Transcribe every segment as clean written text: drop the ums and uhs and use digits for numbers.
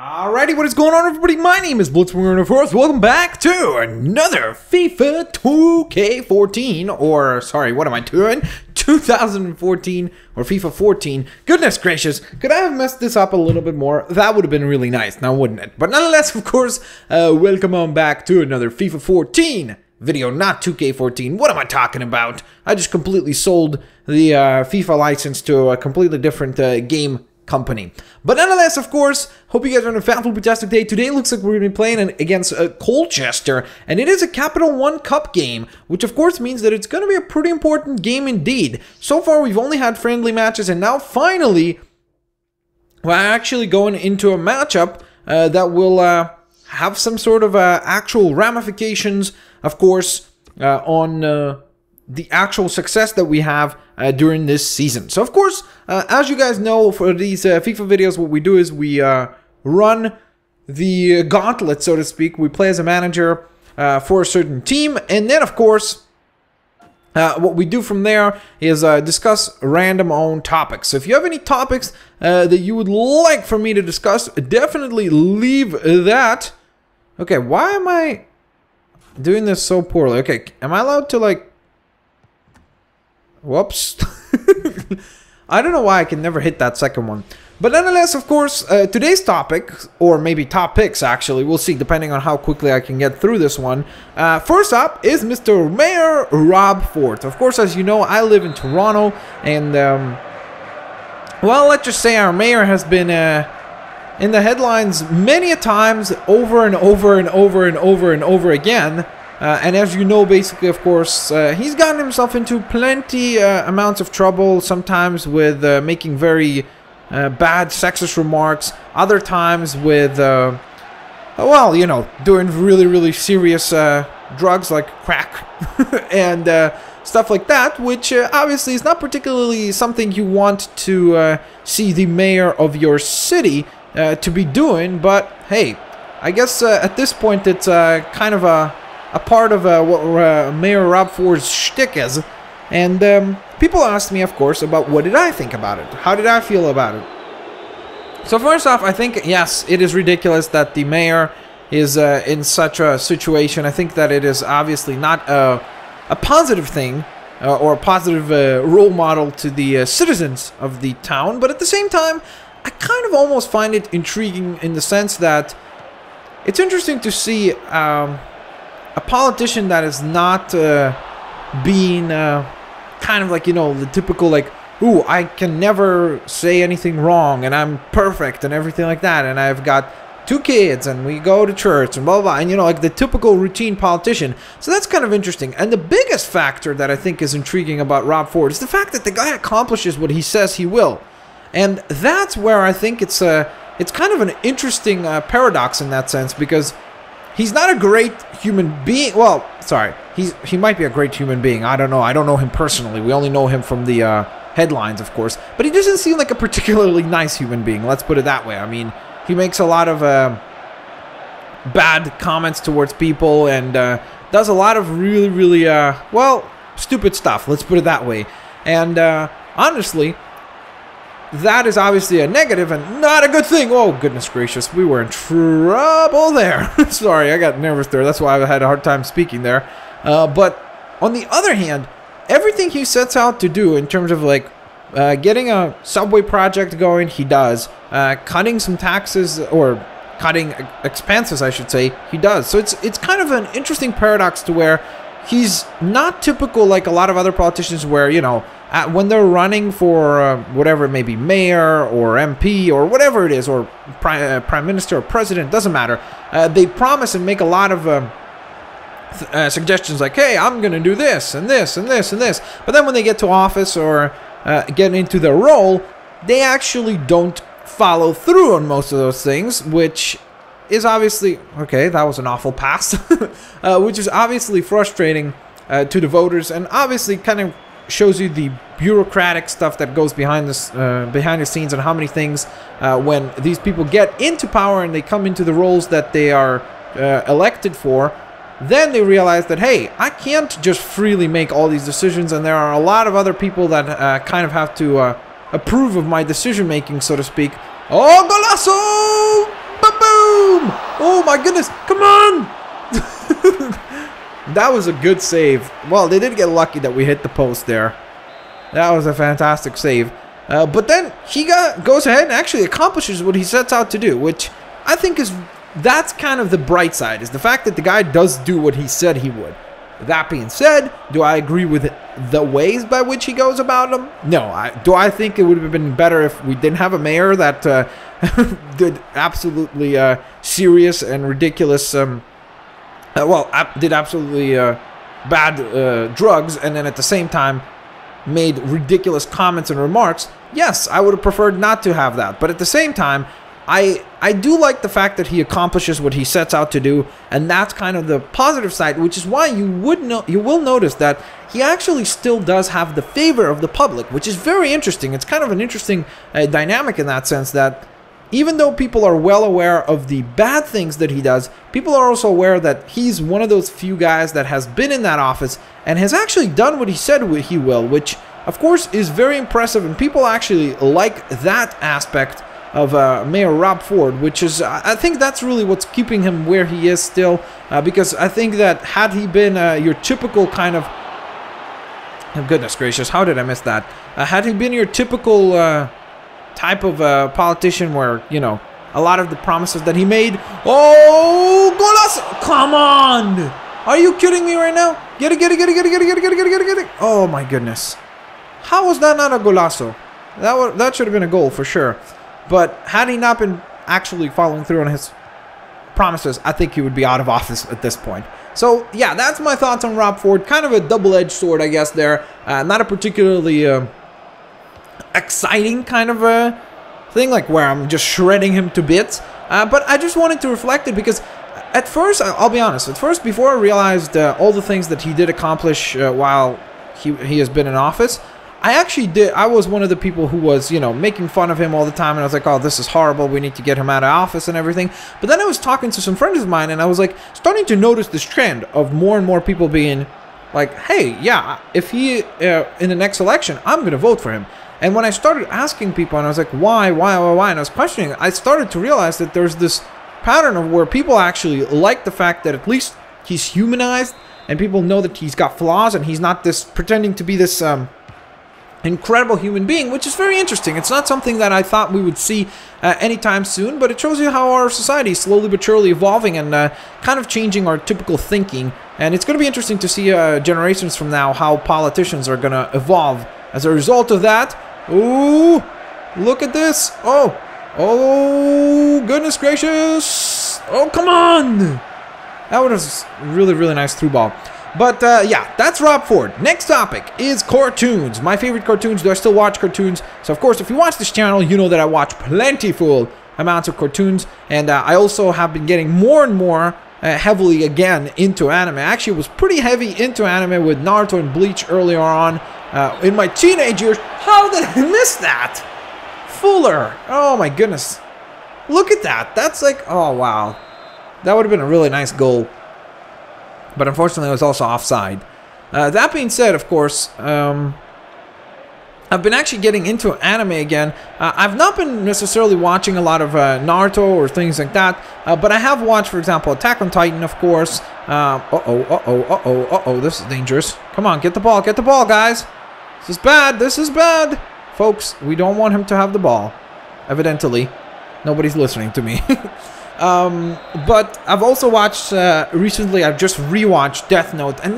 Alrighty, what is going on, everybody? My name is Blitzwinger, and of course, welcome back to another FIFA 2K14, or, sorry, what am I doing? 2014, or FIFA 14. Goodness gracious, could I have messed this up a little bit more? That would have been really nice, now wouldn't it? But nonetheless, of course, welcome on back to another FIFA 14 video, not 2K14. What am I talking about? I just completely sold the FIFA license to a completely different game company. But nonetheless, of course, hope you guys are having a fantastic day. Today looks like we're going to be playing against Colchester, and it is a Capital One Cup game, which of course means that it's going to be a pretty important game indeed. So far, we've only had friendly matches, and now finally, we're actually going into a matchup that will have some sort of actual ramifications, of course, on the actual success that we have during this season. So of course, as you guys know, for these FIFA videos, what we do is we run the gauntlet, so to speak. We play as a manager for a certain team, and then of course, what we do from there is discuss random own topics. So if you have any topics that you would like for me to discuss, definitely leave that. Okay, why am I doing this so poorly? Okay, am I allowed to, like... Whoops. I don't know why I can never hit that second one. But nonetheless, of course, today's topic, or maybe topics actually, we'll see depending on how quickly I can get through this one. First up is Mr. Mayor Rob Ford. Of course, as you know, I live in Toronto, and, well, let's just say our mayor has been in the headlines many a times, over and over and over and over and over again. And as you know, basically, of course, he's gotten himself into plenty amounts of trouble, sometimes with making very bad sexist remarks, other times with, well, you know, doing really serious drugs like crack and stuff like that, which obviously is not particularly something you want to see the mayor of your city to be doing. But hey, I guess at this point it's kind of a part of what Mayor Rob Ford's shtick is. And people asked me, of course, about what did I think about it? How did I feel about it? So first off, I think, yes, it is ridiculous that the mayor is in such a situation. I think that it is obviously not a positive thing or a positive role model to the citizens of the town. But at the same time, I kind of almost find it intriguing in the sense that it's interesting to see a politician that is not being kind of like, you know, the typical like, ooh, I can never say anything wrong and I'm perfect and everything like that, and I've got 2 kids and we go to church and blah blah, and you know, like the typical routine politician. So that's kind of interesting. And the biggest factor that I think is intriguing about Rob Ford is the fact that the guy accomplishes what he says he will. And that's where I think it's kind of an interesting paradox in that sense, because he's not a great human being. Well, sorry, he might be a great human being. I don't know. I don't know him personally. We only know him from the headlines, of course. But he doesn't seem like a particularly nice human being. Let's put it that way. I mean, he makes a lot of bad comments towards people and does a lot of really, well, stupid stuff. Let's put it that way. And honestly, that is obviously a negative and not a good thing. Oh, goodness gracious. We were in trouble there. Sorry, I got nervous there. That's why I had a hard time speaking there. But on the other hand, everything he sets out to do in terms of like getting a subway project going, he does. Cutting some taxes, or cutting expenses, I should say, he does. So it's kind of an interesting paradox to where he's not typical like a lot of other politicians where, you know, when they're running for whatever it may be, mayor or MP or whatever it is, or prime minister or president, doesn't matter. They promise and make a lot of suggestions like, hey, I'm going to do this and this and this and this. But then when they get to office or get into their role, they actually don't follow through on most of those things, which is obviously, okay, that was an awful pass, which is obviously frustrating to the voters, and obviously kind of shows you the bureaucratic stuff that goes behind the scenes, and how many things when these people get into power and they come into the roles that they are elected for, then they realize that, hey, I can't just freely make all these decisions, and there are a lot of other people that kind of have to approve of my decision making, so to speak. Oh, golazo! my goodness. Come on. That was a good save. Well, they did get lucky that we hit the post there. That was a fantastic save. But then he goes ahead and actually accomplishes what he sets out to do, which I think that's kind of the bright side, is the fact that the guy does do what he said he would. That being said, do I agree with the ways by which he goes about them? No. Do I think it would have been better if we didn't have a mayor that did absolutely serious and ridiculous, did absolutely bad drugs, and then at the same time made ridiculous comments and remarks? Yes, I would have preferred not to have that. But at the same time, I do like the fact that he accomplishes what he sets out to do, and that's kind of the positive side, which is why you will notice that he actually still does have the favor of the public, which is very interesting. It's kind of an interesting dynamic in that sense, that even though people are well aware of the bad things that he does, people are also aware that he's one of those few guys that has been in that office and has actually done what he said he will, which of course is very impressive, and people actually like that aspect of Mayor Rob Ford, which is, I think that's really what's keeping him where he is still, because I think that had he been your typical kind of, oh goodness gracious, how did I miss that? Had he been your typical type of politician where, you know, a lot of the promises that he made, oh, golazo, come on, are you kidding me right now? Get it, get it, get it, get it, get it, get it, get it, get it, get it, oh my goodness, how was that not a golazo? That should have been a goal for sure. But had he not been actually following through on his promises, I think he would be out of office at this point. So, yeah, that's my thoughts on Rob Ford. Kind of a double-edged sword, I guess, there. Not a particularly exciting kind of a thing, like where I'm just shredding him to bits. But I just wanted to reflect it because at first, I'll be honest, at first, before I realized all the things that he did accomplish while he has been in office, I was one of the people who was, you know, making fun of him all the time, and I was like, oh, this is horrible, we need to get him out of office and everything. But then I was talking to some friends of mine, and I was like, starting to notice this trend of more and more people being like, hey, yeah, if he, in the next election, I'm going to vote for him. And when I started asking people, and I was like, why, and I was questioning, I started to realize that there's this pattern of where people actually like the fact that at least he's humanized, and people know that he's got flaws, and he's not this pretending to be this, incredible human being, which is very interesting. It's not something that I thought we would see anytime soon, but it shows you how our society is slowly but surely evolving and kind of changing our typical thinking. And it's going to be interesting to see generations from now how politicians are going to evolve as a result of that. Ooh, look at this. Oh, goodness gracious. Oh, come on. That was a really, really nice through ball. But, yeah, that's Rob Ford. Next topic is cartoons. My favorite cartoons. Do I still watch cartoons? So, of course, if you watch this channel, you know that I watch plentiful amounts of cartoons. And I also have been getting more and more heavily, again, into anime. Actually, I was pretty heavy into anime with Naruto and Bleach earlier on in my teenage years. How did I miss that? Fuller. Oh, my goodness. Look at that. That's like, oh, wow. That would have been a really nice goal. But unfortunately, it was also offside. That being said, of course, I've been actually getting into anime again. I've not been necessarily watching a lot of Naruto or things like that, but I have watched, for example, Attack on Titan, of course. This is dangerous. Come on, get the ball, guys. This is bad, Folks, we don't want him to have the ball. Evidently, nobody's listening to me. But I've also watched, recently I've just rewatched Death Note, and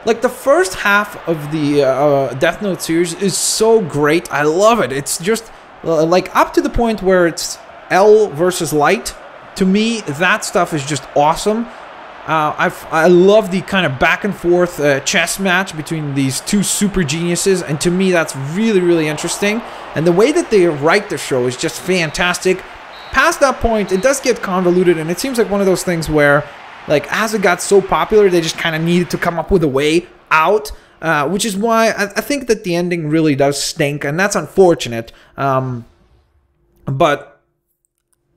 like the first half of the Death Note series is so great. I love it. It's just like up to the point where it's L versus Light. To me, that stuff is just awesome. I love the kind of back and forth chess match between these two super geniuses, and to me that's really, really interesting. And the way that they write the show is just fantastic. Past that point, it does get convoluted, and it seems like one of those things where, like, as it got so popular, they just kind of needed to come up with a way out, which is why I think that the ending really does stink, and that's unfortunate. But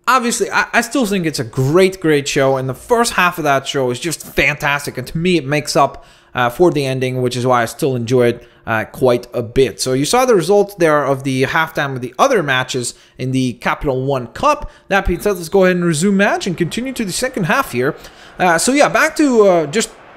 obviously, I still think it's a great show, and the first half of that show is just fantastic, and to me it makes up for the ending, which is why I still enjoy it quite a bit. So you saw the results there of the halftime of the other matches in the Capital One Cup. That being said, let's go ahead and resume match and continue to the second half here. So yeah, back to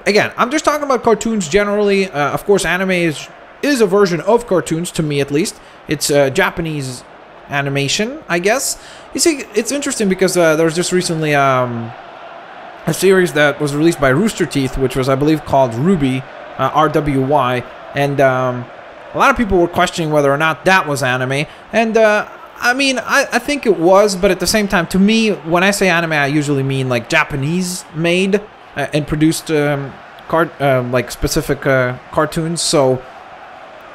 again, I'm just talking about cartoons generally. Of course, anime is a version of cartoons, to me at least. It's Japanese animation, I guess. You see, it's interesting because there was just recently a series that was released by Rooster Teeth, which was, I believe, called Ruby, RWY, and a lot of people were questioning whether or not that was anime, and I mean, I think it was, but at the same time, to me, when I say anime, I usually mean like Japanese made and produced like specific cartoons, so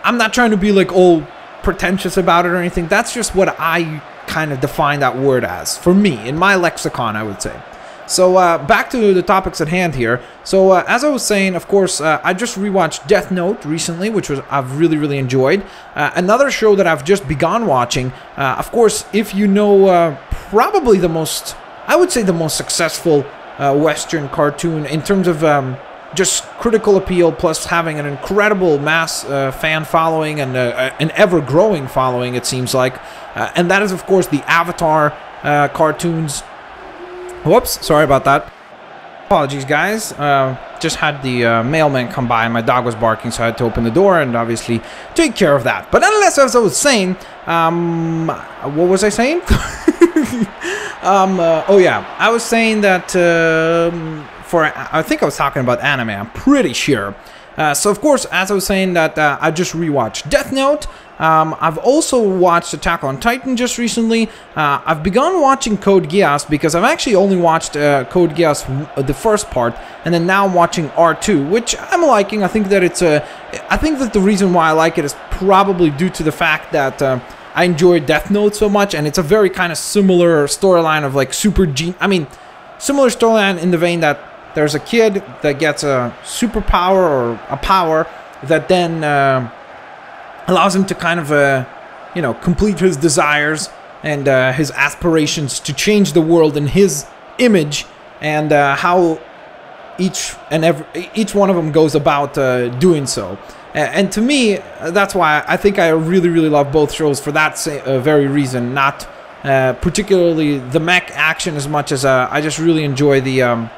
I'm not trying to be like all pretentious about it or anything. That's just what I kind of define that word as, for me, in my lexicon, I would say. So back to the topics at hand here. So as I was saying, of course, I just rewatched Death Note recently, which I've really enjoyed. Another show that I've just begun watching. Of course, if you know, probably I would say the most successful Western cartoon in terms of just critical appeal, plus having an incredible mass fan following and an ever-growing following, it seems like. And that is, of course, the Avatar cartoons. Whoops, sorry about that. Apologies, guys. Just had the mailman come by. My dog was barking, so I had to open the door and obviously take care of that. But nonetheless, as I was saying, what was I saying? Oh yeah, I was saying that I think I was talking about anime, I'm pretty sure. So of course, as I was saying that I just rewatched Death Note. I've also watched Attack on Titan just recently. I've begun watching Code Geass because I've actually only watched Code Geass, the first part, and then now I'm watching R2, which I'm liking. I think that I think that the reason why I like it is probably due to the fact that I enjoy Death Note so much, and it's a very kind of similar storyline of like similar storyline in the vein that there's a kid that gets a superpower or a power that then allows him to kind of, complete his desires and his aspirations to change the world in his image, and how each one of them goes about doing so. And to me, that's why I think I really love both shows for that very reason. Not particularly the mech action as much as I just really enjoy the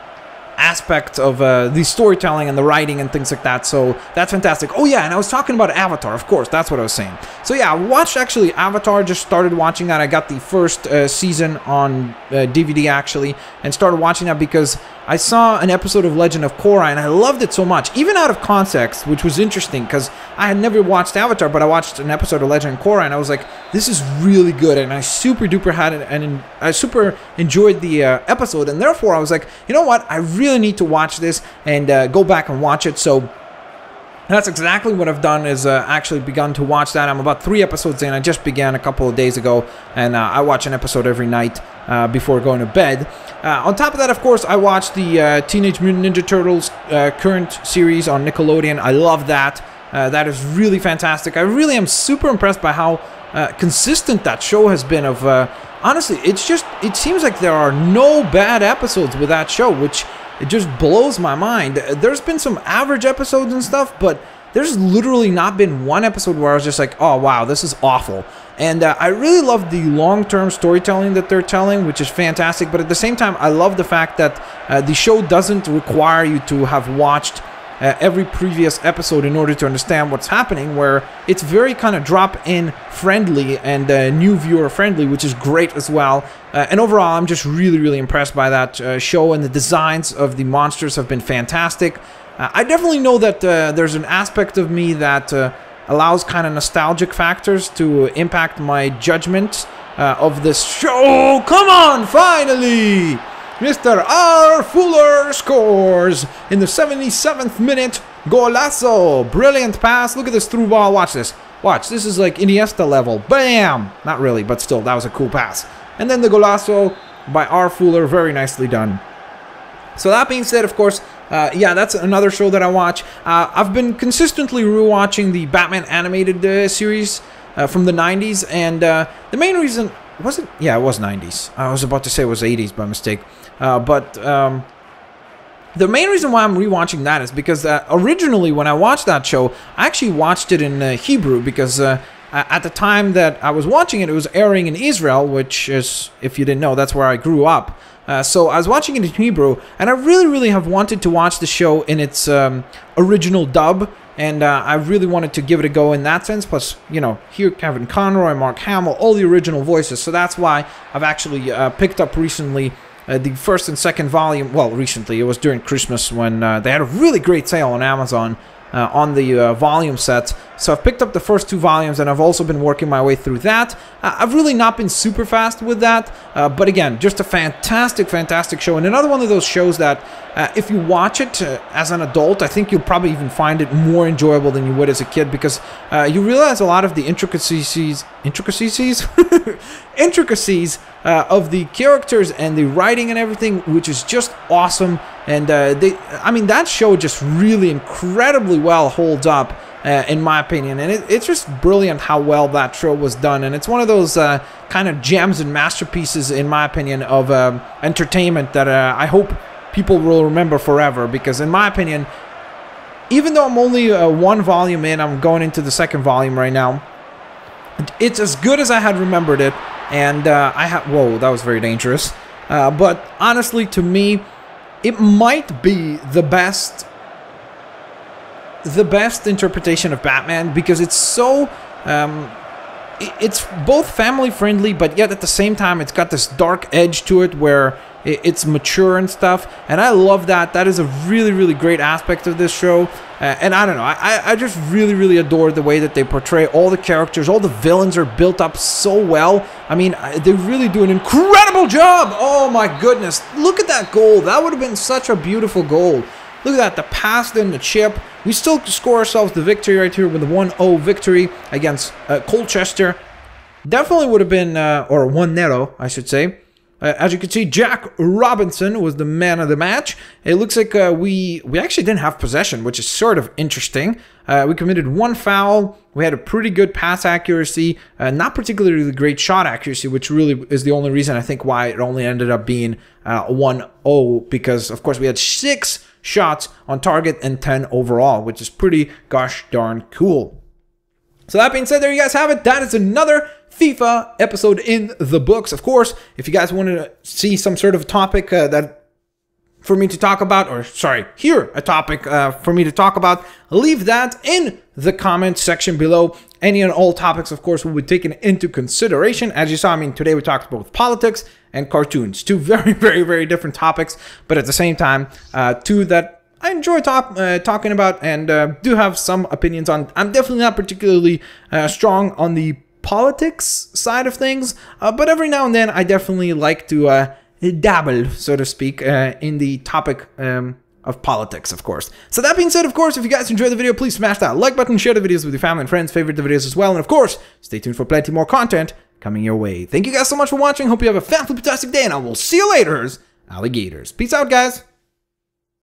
aspect of the storytelling and the writing and things like that. So that's fantastic. Oh yeah, and I was talking about Avatar, of course, that's what I was saying. So yeah, I watched actually Avatar, just started watching that. I got the first season on DVD actually, and started watching that because I saw an episode of Legend of Korra and I loved it so much, even out of context, which was interesting because I had never watched Avatar, but I watched an episode of Legend of Korra and I was like, this is really good, and I super duper had it, and I super enjoyed the episode, and therefore I was like, you know what, I really need to watch this and go back and watch it. So that's exactly what I've done, is actually begun to watch that. I'm about 3 episodes in. I just began a couple of days ago, and I watch an episode every night before going to bed. On top of that, of course, I watched the Teenage Mutant Ninja Turtles current series on Nickelodeon. I love that. That is really fantastic. I really am super impressed by how consistent that show has been. Of honestly, it seems like there are no bad episodes with that show, which it just blows my mind. There's been some average episodes and stuff, but there's literally not been one episode where I was just like, oh wow, this is awful. And I really love the long-term storytelling that they're telling, which is fantastic. But at the same time, I love the fact that the show doesn't require you to have watched every previous episode in order to understand what's happening, where it's very kind of drop-in friendly and new viewer friendly, which is great as well. And overall, I'm just really impressed by that show, and the designs of the monsters have been fantastic. I definitely know that there's an aspect of me that allows kind of nostalgic factors to impact my judgment of this show. Come on, finally! Mr. R. Fuller scores in the 77th minute. Golazo! Brilliant pass. Look at this through ball. Watch this. Watch. This is like Iniesta level. Bam! Not really, but still, that was a cool pass. And then the golazo by R. Fuller. Very nicely done. So that being said, of course, yeah, that's another show that I watch. I've been consistently rewatching the Batman animated series from the 90s. And the main reason Was it? Yeah, it was 90s. I was about to say it was 80s by mistake. The main reason why I'm rewatching that is because originally when I watched that show, I actually watched it in Hebrew because at the time that I was watching it, it was airing in Israel, which is, if you didn't know, that's where I grew up. So I was watching it in Hebrew, and I really have wanted to watch the show in its original dub, and I really wanted to give it a go in that sense. Plus, you know, hear Kevin Conroy, Mark Hamill, all the original voices. So that's why I've actually picked up recently the first and second volume. Well, recently, it was during Christmas when they had a really great sale on Amazon on the volume sets. So I've picked up the first 2 volumes, and I've also been working my way through that. I've really not been super fast with that, but again, just a fantastic show, and another one of those shows that if you watch it as an adult, I think you'll probably even find it more enjoyable than you would as a kid, because you realize a lot of the intricacies of the characters and the writing and everything, which is just awesome. And I mean, that show just really incredibly well holds up, in my opinion, and it's just brilliant how well that show was done. And it's one of those kind of gems and masterpieces, in my opinion, of entertainment that I hope people will remember forever. Because in my opinion, even though I'm only 1 volume in, I'm going into the 2nd volume right now, it's as good as I had remembered it. And whoa, that was very dangerous. But honestly, to me, it might be the best interpretation of Batman, because it's so it's both family friendly, but yet at the same time it's got this dark edge to it where it's mature and stuff, and I love that. That is a really great aspect of this show. And I don't know, I just really adore the way that they portray all the characters. All the villains are built up so well. I mean, they really do an incredible job. Oh my goodness, look at that goal. That would have been such a beautiful goal. Look at that, the pass, then the chip. We still score ourselves the victory right here with a 1-0 victory against Colchester. Definitely would have been, or 1-0, I should say. As you can see, Jack Robinson was the man of the match. It looks like we actually didn't have possession, which is sort of interesting. We committed 1 foul. We had a pretty good pass accuracy, not particularly great shot accuracy, which really is the only reason I think why it only ended up being 1-0, because of course we had 6 shots on target and 10 overall, which is pretty gosh darn cool. So that being said, there you guys have it. That is another FIFA episode in the books. Of course, if you guys wanted to see some sort of topic that for me to talk about, or sorry, hear a topic for me to talk about, leave that in the comment section below. Any and all topics, of course, will be taken into consideration. As you saw, I mean, today we talked both politics and cartoons. 2 very different topics, but at the same time, 2 that I enjoy talking about and do have some opinions on. I'm definitely not particularly strong on the politics side of things, but every now and then I definitely like to dabble, so to speak, in the topic of politics, of course. So that being said, of course, if you guys enjoyed the video, please smash that like button, share the videos with your family and friends, favorite the videos as well, and of course, stay tuned for plenty more content coming your way. Thank you guys so much for watching. Hope you have a fantastic day, and I will see you later, alligators. Peace out, guys.